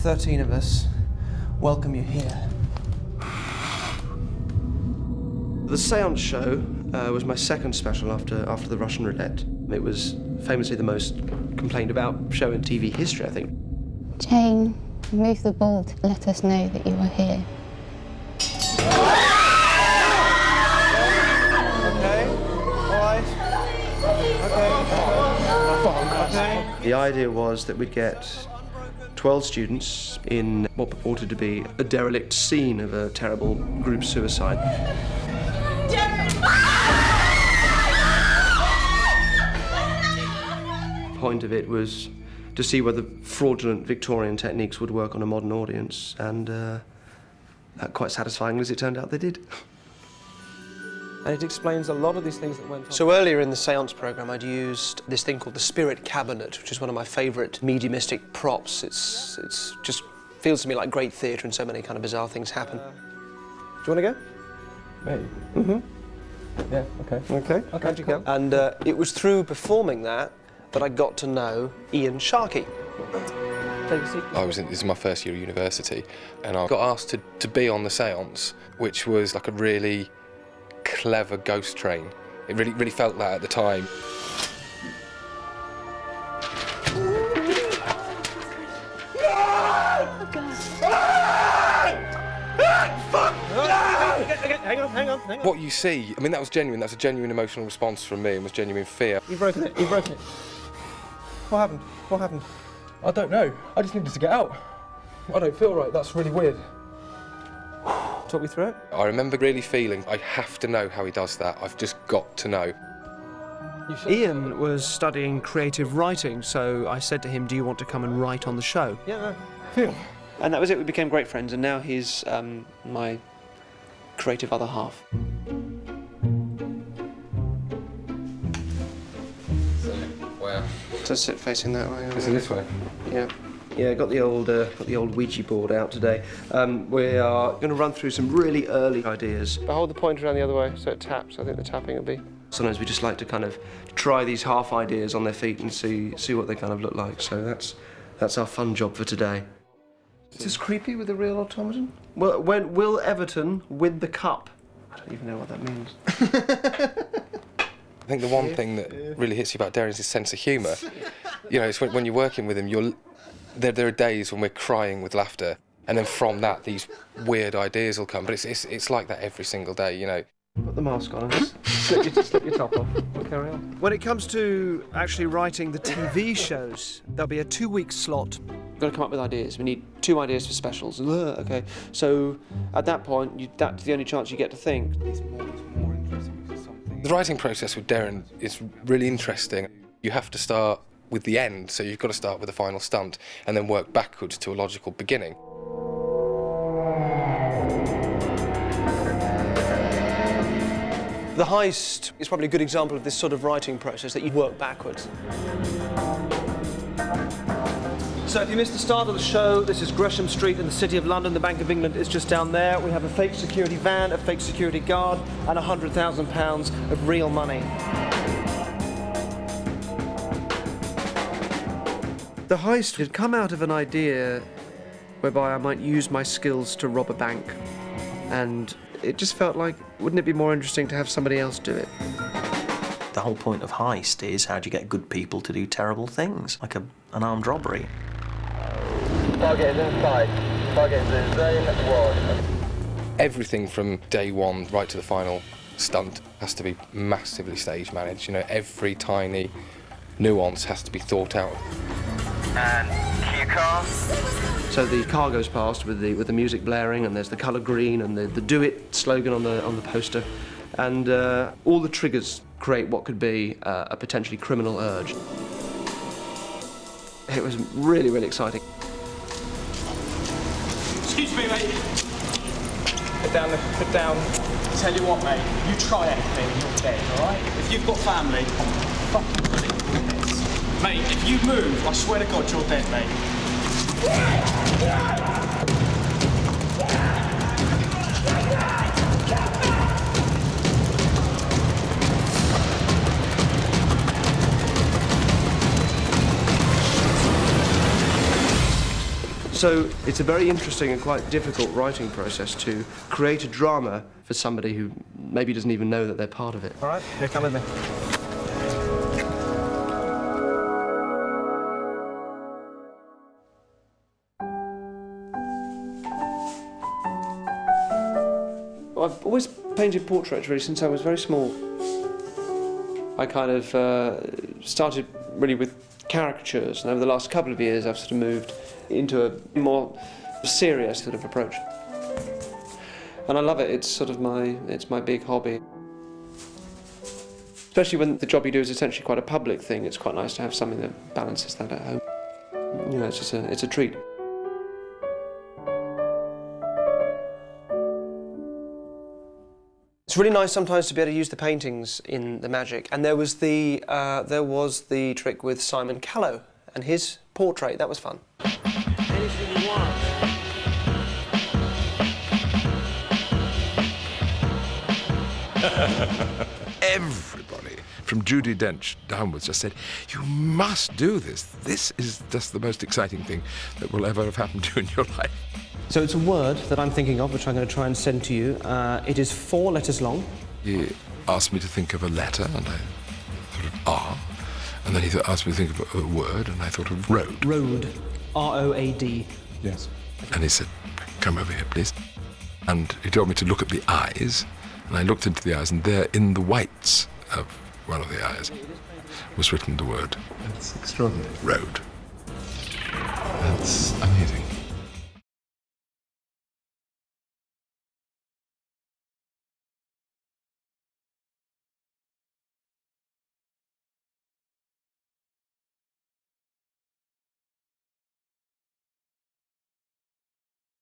13 of us welcome you here. The Seance Show was my second special after the Russian Roulette. It was famously the most complained about show in TV history, I think. Jane, move the ball to let us know that you are here. Okay, all right. Okay. The idea was that we'd get 12 students in what purported to be a derelict scene of a terrible group suicide. Derren! The point of it was to see whether fraudulent Victorian techniques would work on a modern audience, and quite satisfyingly, as it turned out, they did. And it explains a lot of these things that went on. So earlier in the seance programme, I'd used this thing called the spirit cabinet, which is one of my favourite mediumistic props. It's just feels to me like great theatre, and so many kind of bizarre things happen. Do you want to go? Me? Mm-hmm. Yeah, okay. Okay. Okay, Cool. And it was through performing that I got to know Ian Sharkey. Take a seat. This is my first year of university, and I got asked to be on the seance, which was like a really clever ghost train. It really felt that at the time. Hang on. What you see, I mean, that was genuine. That's a genuine emotional response from me, and was genuine fear. You've broken it. What happened? I don't know. I just needed to get out. I don't feel right. That's really weird. Talk me through it. I remember really feeling, I have to know how he does that. I've just got to know. Ian was studying creative writing, so I said to him, do you want to come and write on the show? Yeah, feel. And that was it. We became great friends, and now he's my creative other half. Wow. So sit facing that way. Is it this way? Yeah. Yeah, got the old Ouija board out today. We are going to run through some really early ideas. But hold the pointer around the other way so it taps. I think the tapping will be. Sometimes we just like to kind of try these half ideas on their feet and see what they kind of look like. So that's our fun job for today. Is this creepy with a real automaton? Well, when will Everton win the cup? I don't even know what that means. I think the one thing that really hits you about Derren is his sense of humour. You know, it's when you're working with him, there are days when we're crying with laughter, and then from that, these weird ideas will come. But it's like that every single day, you know. Put the mask on and just slip your top off. We'll carry on. When it comes to actually writing the TV shows, there'll be a 2-week slot. We've got to come up with ideas. We need 2 ideas for specials. Okay, so at that point, that's the only chance you get to think. The writing process with Derren is really interesting. You have to start with the end, so you've got to start with the final stunt and then work backwards to a logical beginning. The Heist is probably a good example of this sort of writing process, that you work backwards. So if you missed the start of the show, this is Gresham Street in the City of London. The Bank of England is just down there. We have a fake security van, a fake security guard, and £100,000 of real money. The Heist had come out of an idea whereby I might use my skills to rob a bank. And it just felt like, wouldn't it be more interesting to have somebody else do it? The whole point of Heist is how do you get good people to do terrible things, like an armed robbery. Target is inside. Target is in zone 1. Everything from day one right to the final stunt has to be massively stage managed. You know, every tiny nuance has to be thought out. And cue car. So the car goes past with the music blaring, and there's the colour green and the "Do It" slogan on the poster, and all the triggers create what could be a potentially criminal urge. It was really, really exciting. Excuse me, mate. Put down. Tell you what, mate, you try anything and you're dead, all right? If you've got family, I'm fucking ready to do this. Mate, if you move, I swear to God, you're dead, mate. So it's a very interesting and quite difficult writing process to create a drama for somebody who maybe doesn't even know that they're part of it. All right, here, come with me. I've always painted portraits really since I was very small. I kind of started really with caricatures, and over the last couple of years I've sort of moved into a more serious sort of approach. And I love it. It's sort of my big hobby. Especially when the job you do is essentially quite a public thing, it's quite nice to have something that balances that at home. You know, it's a treat. It's really nice sometimes to be able to use the paintings in the magic. And there was the trick with Simon Callow and his portrait. That was fun. Anything you want. Everybody, from Judi Dench downwards, just said, you must do this. This is just the most exciting thing that will ever have happened to you in your life. So it's a word that I'm thinking of, which I'm going to try and send to you. It is 4 letters long. He asked me to think of a letter, and I thought of R. And then he asked me to think of a word, and I thought of road. Road. R-O-A-D. Yes. And he said, come over here, please. And he told me to look at the eyes, and I looked into the eyes, and there, in the whites of one of the eyes, was written the word. That's extraordinary. Road.